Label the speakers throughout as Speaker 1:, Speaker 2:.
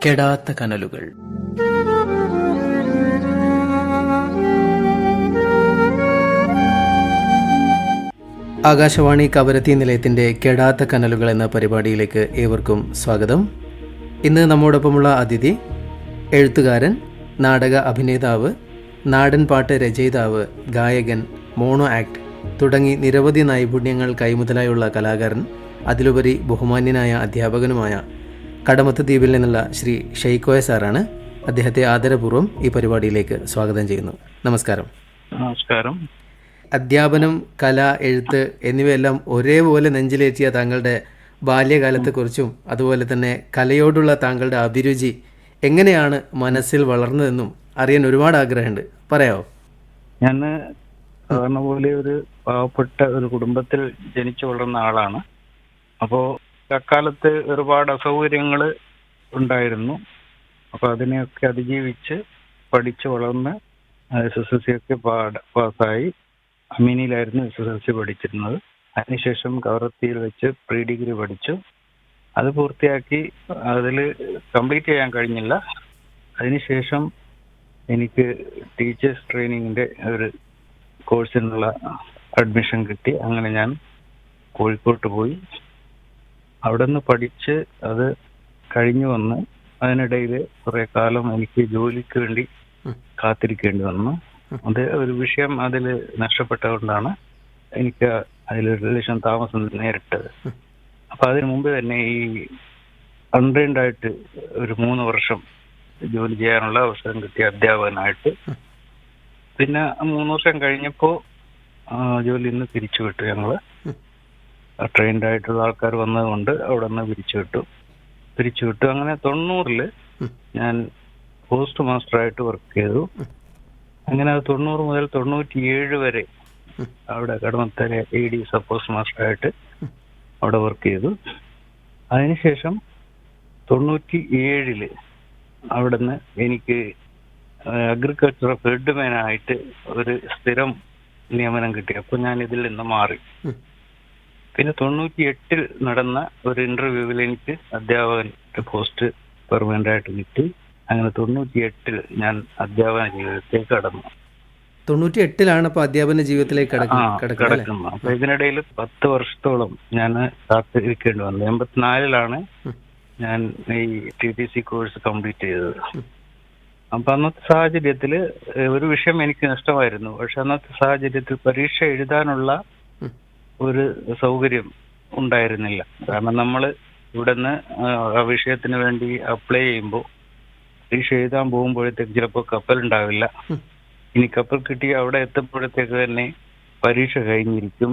Speaker 1: കെടാത്ത കനലുകൾ. ആകാശവാണി കവരത്തി നിലയത്തിൻ്റെ കെടാത്ത കനലുകൾ എന്ന പരിപാടിയിലേക്ക് ഏവർക്കും സ്വാഗതം. ഇന്ന് നമ്മോടൊപ്പമുള്ള അതിഥി എഴുത്തുകാരൻ, നാടക അഭിനേതാവ്, നാടൻ പാട്ട് രചയിതാവ്, ഗായകൻ, മോണോ ആക്ട് തുടങ്ങി നിരവധി നൈപുണ്യങ്ങൾ കൈമുതലായുള്ള കലാകാരൻ, അതിലുപരി ബഹുമാന്യനായ അധ്യാപകനുമായ കടമത്ത് ദ്വീപിൽ നിന്നുള്ള ശ്രീ ഷെയ്ക്കോയ സാറാണ്. അദ്ദേഹത്തെ ആദരപൂർവ്വം ഈ പരിപാടിയിലേക്ക് സ്വാഗതം ചെയ്യുന്നു. നമസ്കാരം.
Speaker 2: നമസ്കാരം.
Speaker 1: അധ്യാപനം, കല, എഴുത്ത് എന്നിവയെല്ലാം ഒരേപോലെ നെഞ്ചിലേറ്റിയ താങ്കളുടെ ബാല്യകാലത്തെക്കുറിച്ചും അതുപോലെ തന്നെ കലയോടുള്ള താങ്കളുടെ അഭിരുചി എങ്ങനെയാണ് മനസ്സിൽ വളർന്നതെന്നും അറിയാൻ ഒരുപാട് ആഗ്രഹമുണ്ട്. പറയാമോ?
Speaker 2: ഞാൻ സാധാരണ പോലെ ഒരു പാവപ്പെട്ട ഒരു കുടുംബത്തിൽ ജനിച്ചു വളർന്ന ആളാണ്. അപ്പോൾ അക്കാലത്ത് ഒരുപാട് അസൗകര്യങ്ങൾ ഉണ്ടായിരുന്നു. അപ്പോൾ അതിനെയൊക്കെ അതിജീവിച്ച് പഠിച്ചു വളർന്ന് SSLC ഒക്കെ പാസ്സായി. അമീനിയിലായിരുന്നു SSLC പഠിച്ചിരുന്നത്. അതിനുശേഷം കവരത്തിയിൽ വെച്ച് പ്രീ ഡിഗ്രി പഠിച്ചു. അത് പൂർത്തിയാക്കി. അതിൽ കംപ്ലീറ്റ് ചെയ്യാൻ കഴിഞ്ഞില്ല. അതിനുശേഷം എനിക്ക് ടീച്ചേഴ്സ് ട്രെയിനിങ്ങിൻ്റെ ഒരു കോഴ്സിനുള്ള അഡ്മിഷൻ കിട്ടി. അങ്ങനെ ഞാൻ കോഴിക്കോട്ട് പോയി. അവിടെ നിന്ന് പഠിച്ച് അത് കഴിഞ്ഞു വന്ന് അതിനിടയിൽ കുറേ കാലം എനിക്ക് ജോലിക്ക് വേണ്ടി കാത്തിരിക്കേണ്ടി വന്നു. അത് ഒരു വിഷയം അതിൽ നഷ്ടപ്പെട്ടതുകൊണ്ടാണ് എനിക്ക് അതിലൊരു ലക്ഷം താമസം നേരിട്ടത്. അപ്പം അതിനു മുമ്പ് തന്നെ ഈ അൺട്രെയിൻഡായിട്ട് ഒരു 3 വർഷം ജോലി ചെയ്യാനുള്ള അവസരം കിട്ടിയ അധ്യാപകനായിട്ട്. പിന്നെ 3 വർഷം കഴിഞ്ഞപ്പോൾ ജോലിയിൽ നിന്ന് പിരിച്ചുവിട്ടു. ഞങ്ങൾ ട്രെയിൻഡ് ആയിട്ടുള്ള ആൾക്കാർ വന്നതുകൊണ്ട് അവിടെ നിന്ന് പിരിച്ചുവിട്ടു. അങ്ങനെ 90-ൽ ഞാൻ പോസ്റ്റ് മാസ്റ്ററായിട്ട് വർക്ക് ചെയ്തു. അങ്ങനെ അത് 90 മുതൽ 97 വരെ അവിടെ കടമത്തലെ AD സബ് പോസ്റ്റ് മാസ്റ്ററായിട്ട് അവിടെ വർക്ക് ചെയ്തു. അതിനുശേഷം 97-ൽ അവിടെ നിന്ന് എനിക്ക് അഗ്രികൾച്ചർ ഹെഡ്മാനായിട്ട് ഒരു സ്ഥിരം നിയമനം കിട്ടി. അപ്പോൾ ഞാൻ ഇതിൽ നിന്ന് മാറി. പിന്നെ 98-ൽ നടന്ന ഒരു ഇന്റർവ്യൂവിൽ എനിക്ക് അധ്യാപകന്റെ പോസ്റ്റ് പെർമനന്റ് ആയിട്ട് കിട്ടി. അങ്ങനെ 98-ൽ ഞാൻ അധ്യാപന ജീവിതത്തിലേക്ക് കടന്നു.
Speaker 1: 98-ലാണ് അപ്പോൾ അധ്യാപന ജീവിതത്തിലേക്ക് കടക്കുന്നത്.
Speaker 2: അപ്പൊ ഇതിനിടയിൽ 10 വർഷത്തോളം ഞാൻ കാത്തിരിക്കേണ്ടി വന്നു. 84-ലാണ് ഞാൻ ഈ TTC കോഴ്സ് കംപ്ലീറ്റ് ചെയ്തത്. അപ്പൊ അന്നത്തെ സാഹചര്യത്തിൽ ഒരു വിഷയം എനിക്ക് നഷ്ടമായിരുന്നു. പക്ഷെ അന്നത്തെ സാഹചര്യത്തിൽ പരീക്ഷ എഴുതാനുള്ള ഒരു സൗകര്യം ഉണ്ടായിരുന്നില്ല. കാരണം നമ്മൾ ഇവിടുന്ന് ആ വിഷയത്തിന് വേണ്ടി അപ്ലൈ ചെയ്യുമ്പോൾ പരീക്ഷ എഴുതാൻ പോകുമ്പോഴത്തേക്ക് ചിലപ്പോൾ കപ്പൽ ഉണ്ടാവില്ല. ഇനി കപ്പൽ കിട്ടി അവിടെ എത്തുമ്പോഴത്തേക്ക് തന്നെ പരീക്ഷ കഴിഞ്ഞിരിക്കും.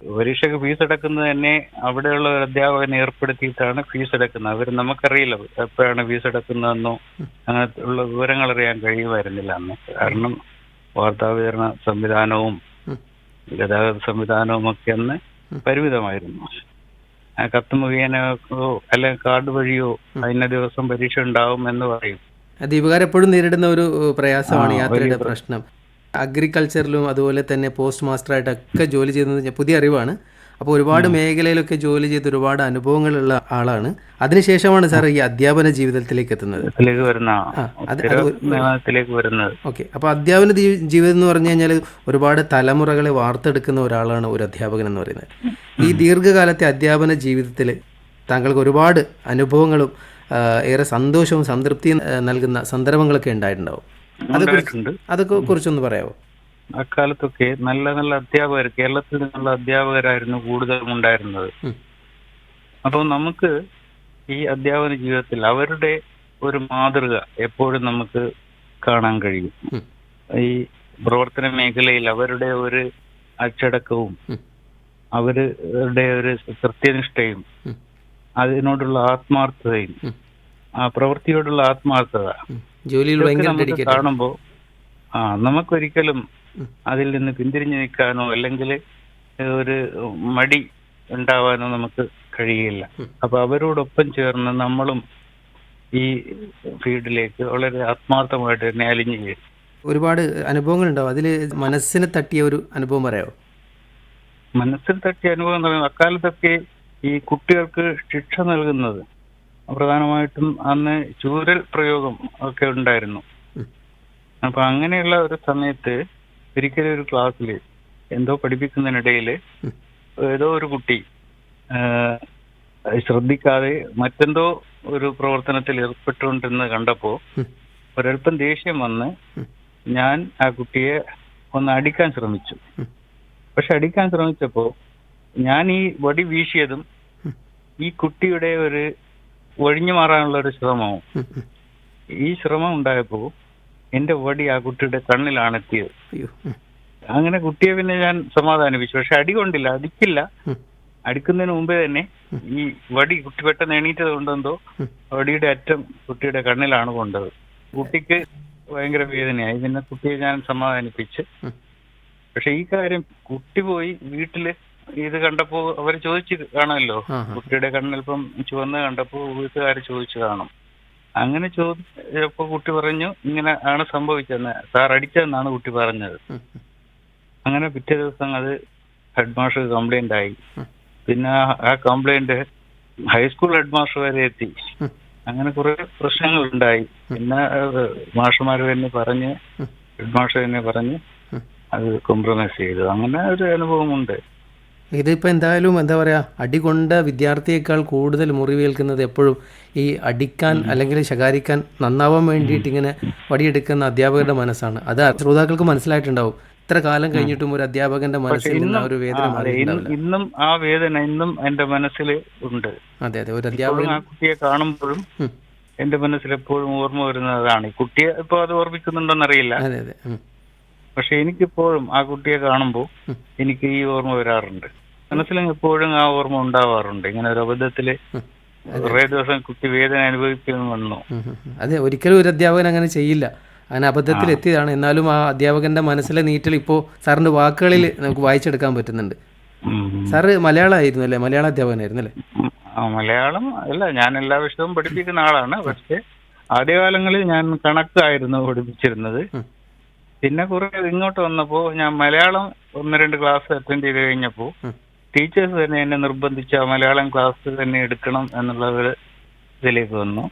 Speaker 2: പരീക്ഷയ്ക്ക് ഫീസ് അടക്കുന്നത് തന്നെ അവിടെയുള്ള ഒരു അധ്യാപകനെ ഏർപ്പെടുത്തിയിട്ടാണ് ഫീസ് അടക്കുന്നത്. അവർ നമുക്കറിയില്ല എപ്പോഴാണ് ഫീസ് അടക്കുന്നതെന്നോ അങ്ങനത്തെ ഉള്ള വിവരങ്ങൾ അറിയാൻ കഴിയുമായിരുന്നില്ല അന്ന്. കാരണം വാർത്താവിതരണ സംവിധാനവും ഗതാഗത സംവിധാനവും ഒക്കെ അന്ന് പരിമിതമായിരുന്നു. കത്ത് മുഖേനയോ അല്ലെങ്കിൽ കാർഡ് വഴിയോ അതിന ദിവസം പരീക്ഷ ഉണ്ടാവും എന്ന് പറയും.
Speaker 1: ദ്വീപുകാർ എപ്പോഴും നേരിടുന്ന ഒരു പ്രയാസമാണ് യാത്രയുടെ പ്രശ്നം. അഗ്രികൾച്ചറിലും അതുപോലെ തന്നെ പോസ്റ്റ് മാസ്റ്ററായിട്ടൊക്കെ ജോലി ചെയ്യുന്നത് പുതിയ അറിവാണ്. അപ്പോൾ ഒരുപാട് മേഖലയിലൊക്കെ ജോലി ചെയ്ത് ഒരുപാട് അനുഭവങ്ങളുള്ള ആളാണ്. അതിനുശേഷമാണ് സാർ ഈ അധ്യാപന ജീവിതത്തിലേക്ക് എത്തുന്നത്. ഓക്കെ. അപ്പോൾ അധ്യാപന ജീവിതം എന്ന് പറഞ്ഞു കഴിഞ്ഞാൽ ഒരുപാട് തലമുറകളെ വാർത്തെടുക്കുന്ന ഒരാളാണ് ഒരു അധ്യാപകൻ എന്ന് പറയുന്നത്. ഈ ദീർഘകാലത്തെ അധ്യാപന ജീവിതത്തിൽ താങ്കൾക്ക് ഒരുപാട് അനുഭവങ്ങളും ഏറെ സന്തോഷവും സംതൃപ്തിയും നൽകുന്ന സന്ദർഭങ്ങളൊക്കെ ഉണ്ടായിട്ടുണ്ടാവും. അതൊക്കെ കുറിച്ചൊന്ന് പറയാമോ?
Speaker 2: അക്കാലത്തൊക്കെ നല്ല നല്ല അധ്യാപകർ, കേരളത്തിൽ നിന്നുള്ള അധ്യാപകരായിരുന്നു കൂടുതലും ഉണ്ടായിരുന്നത്. അപ്പോൾ നമുക്ക് ഈ അധ്യാപന ജീവിതത്തിൽ അവരുടെ ഒരു മാതൃക എപ്പോഴും നമുക്ക് കാണാൻ കഴിയും. ഈ പ്രവർത്തന മേഖലയിൽ അവരുടെ ഒരു അച്ചടക്കവും അവരുടെ ഒരു കൃത്യനിഷ്ഠയും അതിനോടുള്ള ആത്മാർത്ഥതയും ആ പ്രവൃത്തിയോടുള്ള ആത്മാർത്ഥത നമുക്ക് കാണുമ്പോൾ നമുക്കൊരിക്കലും അതിൽ നിന്ന് പിന്തിരിഞ്ഞു നിൽക്കാനോ അല്ലെങ്കിൽ ഒരു മടി ഉണ്ടാവാനോ നമുക്ക് കഴിയില്ല. അപ്പൊ അവരോടൊപ്പം ചേർന്ന് നമ്മളും ഈ ഫീൽഡിലേക്ക് വളരെ ആത്മാർത്ഥമായിട്ട് തന്നെ അലിഞ്ഞു ചേരും.
Speaker 1: ഒരുപാട് അനുഭവങ്ങൾ ഉണ്ടാവും. അതിൽ മനസ്സിനെ തട്ടിയ ഒരു അനുഭവം പറയാമോ?
Speaker 2: മനസ്സിൽ തട്ടിയ അനുഭവം എന്ന് പറയുന്നത് അക്കാലത്തൊക്കെ ഈ കുട്ടികൾക്ക് ശിക്ഷ നൽകുന്നത് പ്രധാനമായിട്ടും അന്ന് ചൂരൽ പ്രയോഗം ഒക്കെ ഉണ്ടായിരുന്നു. അപ്പൊ അങ്ങനെയുള്ള ഒരു സമയത്ത് ഒരിക്കലും ഒരു ക്ലാസ്സിൽ എന്തോ പഠിപ്പിക്കുന്നതിനിടയിൽ ഏതോ ഒരു കുട്ടി ശ്രദ്ധിക്കാതെ മറ്റെന്തോ ഒരു പ്രവർത്തനത്തിൽ ഏർപ്പെട്ടുകൊണ്ടിരുന്നത് കണ്ടപ്പോ ഒരൽപ്പം ദേഷ്യം വന്ന് ഞാൻ ആ കുട്ടിയെ ഒന്ന് അടിക്കാൻ ശ്രമിച്ചു. പക്ഷെ അടിക്കാൻ ശ്രമിച്ചപ്പോ ഞാൻ ഈ വടി വീശിയതും ഈ കുട്ടിയുടെ ഒരു ഒഴിഞ്ഞു മാറാനുള്ള ഒരു ശ്രമവും, ഈ ശ്രമം ഉണ്ടായപ്പോ എന്റെ വടി ആ കുട്ടിയുടെ കണ്ണിലാണ് എത്തിയത്. അങ്ങനെ കുട്ടിയെ പിന്നെ ഞാൻ സമാധാനിപ്പിച്ചു. പക്ഷെ അടി കൊണ്ടില്ല, അടിക്കില്ല. അടിക്കുന്നതിന് മുമ്പേ തന്നെ ഈ വടി കുട്ടി പെട്ടെന്ന് എണീറ്റത് കൊണ്ടെന്തോ വടിയുടെ അറ്റം കുട്ടിയുടെ കണ്ണിലാണ് കൊണ്ടത്. കുട്ടിക്ക് ഭയങ്കര വേദനയായി. പിന്നെ കുട്ടിയെ ഞാൻ സമാധാനിപ്പിച്ച്. പക്ഷെ ഈ കാര്യം കുട്ടി പോയി വീട്ടില് ഇത് കണ്ടപ്പോ അവര് ചോദിച്ചു കാണുമല്ലോ, കുട്ടിയുടെ കണ്ണിലിപ്പം ചുവന്ന് കണ്ടപ്പോ വീട്ടുകാർ ചോദിച്ചു കാണും. അങ്ങനെ ചോദിച്ചപ്പോ കുട്ടി പറഞ്ഞു ഇങ്ങനെ ആണ് സംഭവിച്ചതെന്ന്, സാർ അടിച്ചതെന്നാണ് കുട്ടി പറഞ്ഞത്. അങ്ങനെ പിറ്റേ ദിവസം അത് ഹെഡ് മാസ്റ്റർ കംപ്ലൈന്റ് ആയി. പിന്നെ ആ കംപ്ലൈന്റ് ഹൈസ്കൂൾ ഹെഡ് മാസ്റ്റർ വരെ എത്തി. അങ്ങനെ കുറെ പ്രശ്നങ്ങൾ ഉണ്ടായി. പിന്നെ മാഷുമാർ തന്നെ പറഞ്ഞ്, ഹെഡ് മാസ്റ്റർ തന്നെ പറഞ്ഞ് അത് കോംപ്രമൈസ് ചെയ്തു. അങ്ങനെ ഒരു അനുഭവമുണ്ട്.
Speaker 1: ഇതിപ്പോൾ എന്തായാലും എന്താ പറയുക, അടികൊണ്ട വിദ്യാർത്ഥിയേക്കാൾ കൂടുതൽ മുറിവേൽക്കുന്നത് എപ്പോഴും ഈ അടിക്കാൻ അല്ലെങ്കിൽ ശകാരിക്കാൻ നന്നാവാൻ വേണ്ടിയിട്ട് ഇങ്ങനെ വടിയെടുക്കുന്ന അധ്യാപകരുടെ മനസ്സാണ്. അത് ശ്രോതാക്കൾക്ക് മനസ്സിലായിട്ടുണ്ടാവും. ഇത്ര കാലം കഴിഞ്ഞിട്ടും ഒരു അധ്യാപകന്റെ മനസ്സിൽ നിന്ന് ആ ഒരു വേദന മാറിയിട്ടുണ്ടാവില്ല.
Speaker 2: ഇന്നും ആ വേദന ഇന്നും എന്റെ മനസ്സിൽ ഉണ്ട്.
Speaker 1: അതെ അതെ, ഒരു അധ്യാപകൻ
Speaker 2: ആ കുട്ടിയെ കാണുമ്പോഴും എന്റെ മനസ്സിൽ എപ്പോഴും ഓർമ്മ വരുന്നതാണ്. കുട്ടിയെ ഇപ്പൊ അത് ഓർമ്മിക്കുന്നുണ്ടോന്നറിയില്ല.
Speaker 1: അതെ അതെ.
Speaker 2: പക്ഷെ എനിക്കിപ്പോഴും ആ കുട്ടിയെ കാണുമ്പോൾ എനിക്ക് ഈ ഓർമ്മ വരാറുണ്ട്. മനസ്സിൽ എപ്പോഴും ആ ഓർമ്മ ഉണ്ടാവാറുണ്ട്. ഇങ്ങനെ ഒരു അബദ്ധത്തില് കുറേ ദിവസം കുട്ടി വേദന അനുഭവിക്കുന്നു വന്നു.
Speaker 1: അതെ, ഒരിക്കലും ഒരു അധ്യാപകൻ അങ്ങനെ ചെയ്യില്ല. അങ്ങനെ അബദ്ധത്തിൽ എത്തിയതാണ്. എന്നാലും ആ അധ്യാപകന്റെ മനസ്സിലെ നീറ്റിൽ ഇപ്പോൾ സാറിന്റെ വാക്കുകളിൽ നമുക്ക് വായിച്ചെടുക്കാൻ പറ്റുന്നുണ്ട്. സാറ് മലയാളമായിരുന്നു അല്ലേ? മലയാള അധ്യാപകനായിരുന്നു അല്ലേ?
Speaker 2: മലയാളം അല്ല, ഞാൻ എല്ലാ വിഷയവും പഠിപ്പിക്കുന്ന ആളാണ്. പക്ഷെ ആദ്യകാലങ്ങളിൽ ഞാൻ കണക്കായിരുന്നു പഠിപ്പിച്ചിരുന്നത്. പിന്നെ കുറെ ഇങ്ങോട്ട് വന്നപ്പോ ഞാൻ മലയാളം 1-2 ക്ലാസ് അറ്റൻഡ് ചെയ്ത് കഴിഞ്ഞപ്പോ ടീച്ചേഴ്സ് തന്നെ എന്നെ നിർബന്ധിച്ച മലയാളം ക്ലാസ് തന്നെ എടുക്കണം എന്നുള്ള ഒരു ഇതിലേക്ക് വന്നു.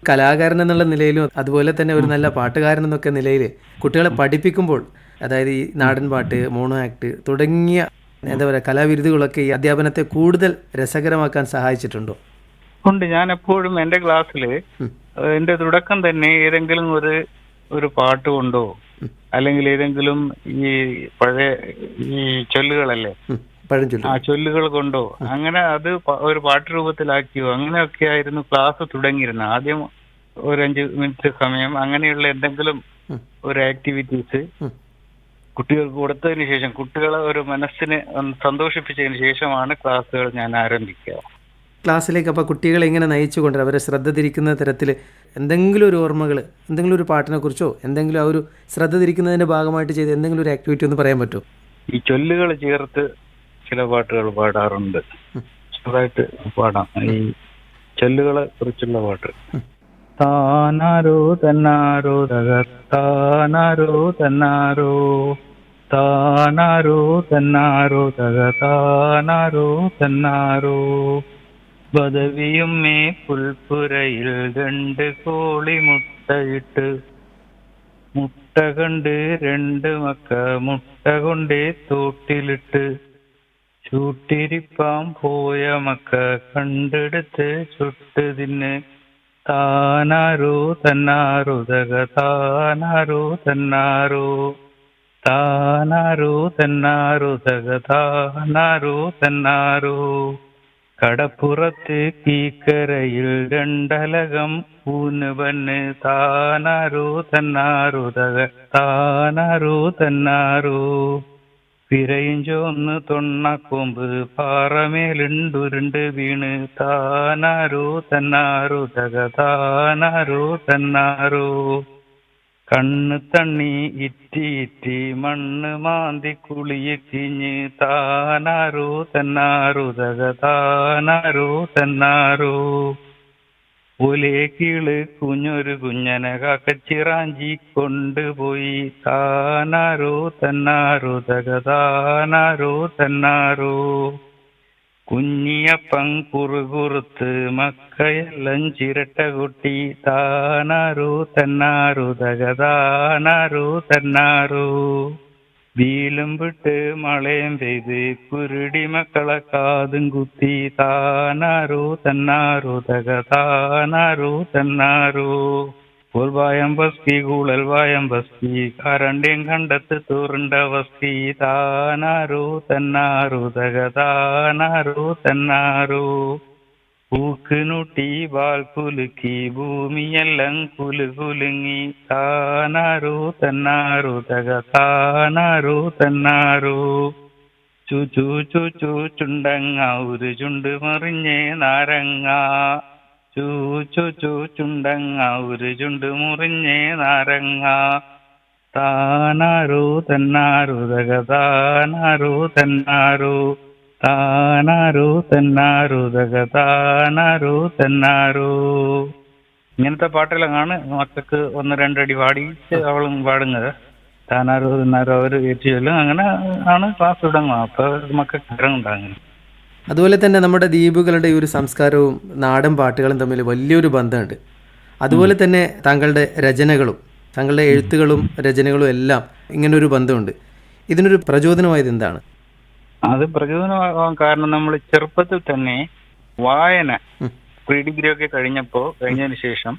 Speaker 1: കലാകാരൻ എന്നുള്ള നിലയിലും അതുപോലെ തന്നെ ഒരു നല്ല പാട്ടുകാരൻ എന്നൊക്കെ നിലയിൽ കുട്ടികളെ പഠിപ്പിക്കുമ്പോൾ, അതായത് ഈ നാടൻ പാട്ട്, മോണോ ആക്ട് തുടങ്ങിയ എന്താ പറയുക കലാവിരുതുകളൊക്കെ ഈ അധ്യാപനത്തെ കൂടുതൽ രസകരമാക്കാൻ സഹായിച്ചിട്ടുണ്ടോ?
Speaker 2: ഉണ്ട്. ഞാൻ എപ്പോഴും എൻ്റെ ക്ലാസ്സിൽ എൻ്റെ തുടക്കം തന്നെ ഏതെങ്കിലും ഒരു പാട്ട് കൊണ്ടോ അല്ലെങ്കിൽ ഏതെങ്കിലും ഈ പഴയ ഈ ചൊല്ലുകളല്ലേ, ആ ചൊല്ലുകൾ കൊണ്ടോ അങ്ങനെ അത് ഒരു പാട്ട് രൂപത്തിലാക്കിയോ അങ്ങനെയൊക്കെ ആയിരുന്നു ക്ലാസ് തുടങ്ങിയിരുന്നത്. ആദ്യം ഒരു 5 മിനിറ്റ് സമയം അങ്ങനെയുള്ള എന്തെങ്കിലും ഒരു ആക്ടിവിറ്റീസ് കുട്ടികൾക്ക് കൊടുത്തതിന് ശേഷം, കുട്ടികളെ ഒരു മനസ്സിനെ സന്തോഷിപ്പിച്ചതിന് ശേഷമാണ് ക്ലാസ്സുകൾ ഞാൻ ആരംഭിക്കുക.
Speaker 1: ക്ലാസ്സിലേക്ക് അപ്പോൾ കുട്ടികളെ ഇങ്ങനെ നയിച്ചു കൊണ്ടുവരാം, അവരെ ശ്രദ്ധ തിരിക്കുന്ന തരത്തിൽ എന്തെങ്കിലും ഒരു ഓർമ്മകൾ, എന്തെങ്കിലും ഒരു പാട്ടിനെ കുറിച്ചോ എന്തെങ്കിലും ആ ഒരു ശ്രദ്ധ തിരിക്കുന്നതിൻ്റെ ഭാഗമായിട്ട് ചെയ്ത് എന്തെങ്കിലും ഒരു ആക്ടിവിറ്റി ഒന്ന് പറയാൻ പറ്റുമോ?
Speaker 2: ഈ ചൊല്ലുകൾ ചേർത്ത് ചില പാട്ടുകൾ പാടാറുണ്ട്. ചെറുതായിട്ട് പാടാം. ഈ ചൊല്ലുകളെ കുറിച്ചുള്ള പാട്ട്. താനാരോ തന്നാരോ താനാരോ തന്നാരോ താനാരോ തന്നാരോ താനാരോ തന്നാരോ ബദവിയുമ്മേ പുൽപ്പുരയിൽ 2 കോളി മുട്ടയിട്ട് മുട്ട കണ്ട് 2 മക്ക മുട്ട കൊണ്ടേ തോട്ടിലിട്ട് ചൂട്ടിരിപ്പാൻ പോയ മക്ക കണ്ടെടുത്ത് ചുട്ട് തിന്ന് താനാരോ തന്നാരോ താനാരോ തന്നാരോ താനാരോ തന്നാരോ താനാരോ തന്നാരോ കടപ്പുറത്ത് കീക്കരയിൽ 2 അലകം പൂന്ന് പണ്ണ് താനാരോ തന്നാരോ താനാരോ തന്നാരോ പിരയും ചോന്ന് തൊണ്ണക്കൊമ്പ് പാറമേലുണ്ടുരുണ്ട് വീണ് താനാരോ തന്നാരോ താനാരോ തന്നാരോ കണ്ണ് തണ്ണി ഇറ്റി ഇറ്റി മണ്ണ് മാന്തി കുളിയെ കിഞ്ഞ് താനാരോ തന്നാരോ താനാരോ തന്നാരോ ഒലേ കീള് കുഞ്ഞൊരു കുഞ്ഞനെ കാക്കച്ചിറാഞ്ചി കൊണ്ടുപോയി താനാരോ തന്നാരോ താനാരോ തന്നാരോ കുഞ്ഞിയപ്പൻ കുറുകുറുത്ത് മക്കയെല്ലാം ചിരട്ട കുട്ടി താനാരോ തന്നാരോ തകതാനാരോ തന്നാരോ വീലും വിട്ട് മളയും പെയ്ത് കുരുടി മക്കളെ കാതും കുത്തി താനാരോ തന്നാരോ തകതാനാരോ തന്നാരോ കോൽവായം ബസ്കി കൂളൽ വായം ബസ്കി കരണ്ടേം കണ്ടത്ത് തൂറുണ്ട വസ്കി താനാരോ തന്നാരോ തകതാനാരോ തന്നാരോ പൂക്കിനുട്ടി വാൽ കുലുക്കി ഭൂമിയെല്ലാം കുലുകുലുങ്ങി താനാരോ തന്നാരോ തകതാനാരോ തന്നാരോ ചുചു ചുചു ചുണ്ടങ്ങ ഒരു ചുണ്ട് മറിഞ്ഞേ നാരങ്ങ ചൂ ചുണ്ടങ്ങ ഒരു ചുണ്ട് മുറിഞ്ഞേ നാരങ്ങ താനാരോ തന്നാരോ തകതാനാരോ തന്നാരോ താനാരോ തന്നാരോ തകതാനാരോ തന്നാരോ. ഇങ്ങനത്തെ പാട്ടുകളാണ് മക്കൾക്ക് 1-2 അടി പാടിച്ച് അവളും പാടുന്നത്. താനാരോ തന്നാരോ അവർ ഏറ്റുചൊല്ലും. അങ്ങനെ ആണ് ക്ലാസ് തുടങ്ങുക. അപ്പൊ മക്കൾക്ക് ഇറങ്ങുണ്ടാകുന്നത്.
Speaker 1: അതുപോലെ തന്നെ നമ്മുടെ ദ്വീപുകളുടെ ഈ ഒരു സംസ്കാരവും നാടൻ പാട്ടുകളും തമ്മിൽ വലിയൊരു ബന്ധമുണ്ട്. അതുപോലെ തന്നെ താങ്കളുടെ രചനകളും താങ്കളുടെ എഴുത്തുകളും രചനകളും എല്ലാം ഇങ്ങനൊരു ബന്ധമുണ്ട്. ഇതിനൊരു പ്രചോദനമായത് എന്താണ്?
Speaker 2: അത് പ്രചോദനമാകാൻ കാരണം നമ്മൾ ചെറുപ്പത്തിൽ തന്നെ വായന പ്രീ ഡിഗ്രി ഒക്കെ കഴിഞ്ഞതിന് ശേഷം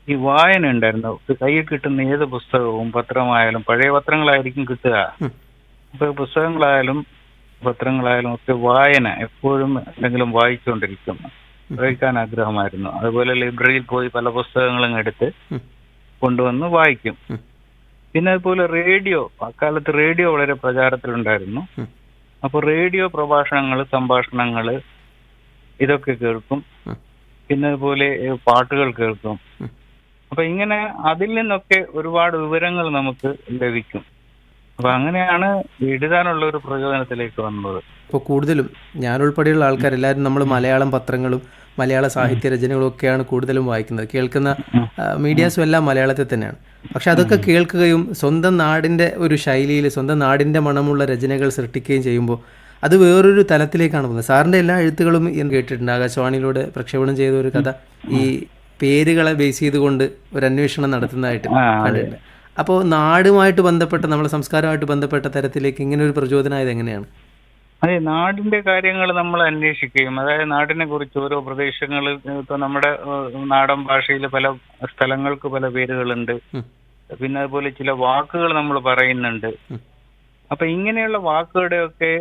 Speaker 2: ഈ വായന ഉണ്ടായിരുന്നു. കയ്യിൽ കിട്ടുന്ന ഏത് പുസ്തകവും പത്രമായാലും പഴയ പത്രങ്ങളായിരിക്കും കിട്ടുക. ഇപ്പൊ പുസ്തകങ്ങളായാലും പത്രങ്ങളായാലും ഒക്കെ വായന എപ്പോഴും എന്തെങ്കിലും വായിക്കാൻ ആഗ്രഹമായിരുന്നു. അതുപോലെ ലൈബ്രറിയിൽ പോയി പല പുസ്തകങ്ങളും എടുത്ത് കൊണ്ടുവന്ന് വായിക്കും. പിന്നെ അതുപോലെ റേഡിയോ, അക്കാലത്ത് റേഡിയോ വളരെ പ്രചാരത്തിലുണ്ടായിരുന്നു. അപ്പോൾ റേഡിയോ പ്രഭാഷണങ്ങൾ, സംഭാഷണങ്ങൾ ഇതൊക്കെ കേൾക്കും. പിന്നെ അതുപോലെ പാട്ടുകൾ കേൾക്കും. അപ്പൊ ഇങ്ങനെ അതിൽ നിന്നൊക്കെ ഒരുപാട് വിവരങ്ങൾ നമുക്ക് ലഭിക്കും. അപ്പൊ അങ്ങനെയാണ് എഴുതാനുള്ള ഒരു പ്രചോദനത്തിലേക്ക് വന്നത്.
Speaker 1: ഇപ്പോൾ കൂടുതലും ഞാൻ ഉൾപ്പെടെയുള്ള ആൾക്കാരെല്ലാവരും നമ്മൾ മലയാളം പത്രങ്ങളും മലയാള സാഹിത്യ രചനകളും ഒക്കെയാണ് കൂടുതലും വായിക്കുന്നത്. കേൾക്കുന്ന മീഡിയാസും എല്ലാം മലയാളത്തിൽ തന്നെയാണ്. പക്ഷെ അതൊക്കെ കേൾക്കുകയും സ്വന്തം നാടിൻ്റെ ഒരു ശൈലിയിൽ സ്വന്തം നാടിൻ്റെ മണമുള്ള രചനകൾ സൃഷ്ടിക്കുകയും ചെയ്യുമ്പോൾ അത് വേറൊരു തലത്തിലേക്കാണ് പോകുന്നത്. സാറിൻ്റെ എല്ലാ എഴുത്തുകളും ഞാൻ കേട്ടിട്ടുണ്ട്. ആകാശവാണിയിലൂടെ പ്രക്ഷേപണം ചെയ്ത ഒരു കഥ ഈ പേരുകളെ ബേസ് ചെയ്തുകൊണ്ട് ഒരു അന്വേഷണം നടത്തുന്നതായിട്ട് കണ്ടിട്ടുണ്ട്. അപ്പോൾ നാടുമായിട്ട് ബന്ധപ്പെട്ട നമ്മുടെ സംസ്കാരമായിട്ട് ബന്ധപ്പെട്ട തരത്തിലേക്ക് ഇങ്ങനെ ഒരു പ്രചോദനമായത് എങ്ങനെയാണ്?
Speaker 2: അതെ, നാടിന്റെ കാര്യങ്ങൾ നമ്മൾ അന്വേഷിക്കുകയും, അതായത് നാടിനെ കുറിച്ച് ഓരോ പ്രദേശങ്ങൾ, ഇപ്പൊ നമ്മുടെ നാടൻ ഭാഷയിൽ പല സ്ഥലങ്ങൾക്ക് പല പേരുകളുണ്ട്. പിന്നെ അതുപോലെ ചില വാക്കുകൾ നമ്മൾ പറയുന്നുണ്ട്. അപ്പൊ ഇങ്ങനെയുള്ള വാക്കുകളുടെ ഒക്കെ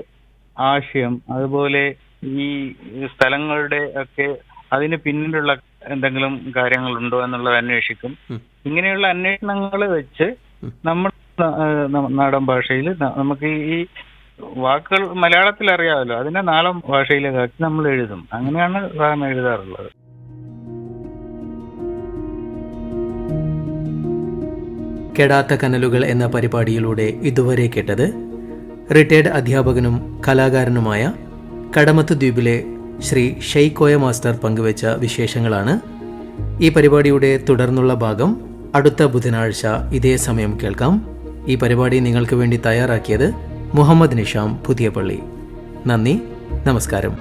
Speaker 2: ആശയം, അതുപോലെ ഈ സ്ഥലങ്ങളുടെ ഒക്കെ അതിന് പിന്നിലുള്ള എന്തെങ്കിലും കാര്യങ്ങളുണ്ടോ എന്നുള്ളത് അന്വേഷിക്കും. ഇങ്ങനെയുള്ള അന്വേഷണങ്ങൾ വെച്ച് നമ്മൾ നാടൻ ഭാഷയിൽ നമുക്ക് ഈ വാക്കുകൾ മലയാളത്തിൽ അറിയാമല്ലോ, അതിനെ നാടൻ ഭാഷയിലേക്കാക്കി നമ്മൾ എഴുതും. അങ്ങനെയാണ് സാധാരണ എഴുതാറുള്ളത്.
Speaker 1: കെടാത്ത കനലുകൾ എന്ന പരിപാടിയിലൂടെ ഇതുവരെ കേട്ടത് റിട്ടയർഡ് അധ്യാപകനും കലാകാരനുമായ കടമത്ത് ദ്വീപിലെ ശ്രീ ഷെയ്ക്കോയ മാസ്റ്റർ പങ്കുവച്ച വിശേഷങ്ങളാണ്. ഈ പരിപാടിയുടെ തുടർന്നുള്ള ഭാഗം അടുത്ത ബുധനാഴ്ച ഇതേ സമയം കേൾക്കാം. ഈ പരിപാടി നിങ്ങൾക്ക് വേണ്ടി തയ്യാറാക്കിയത് മുഹമ്മദ് നിഷാം പുതിയപള്ളി. നന്ദി, നമസ്കാരം.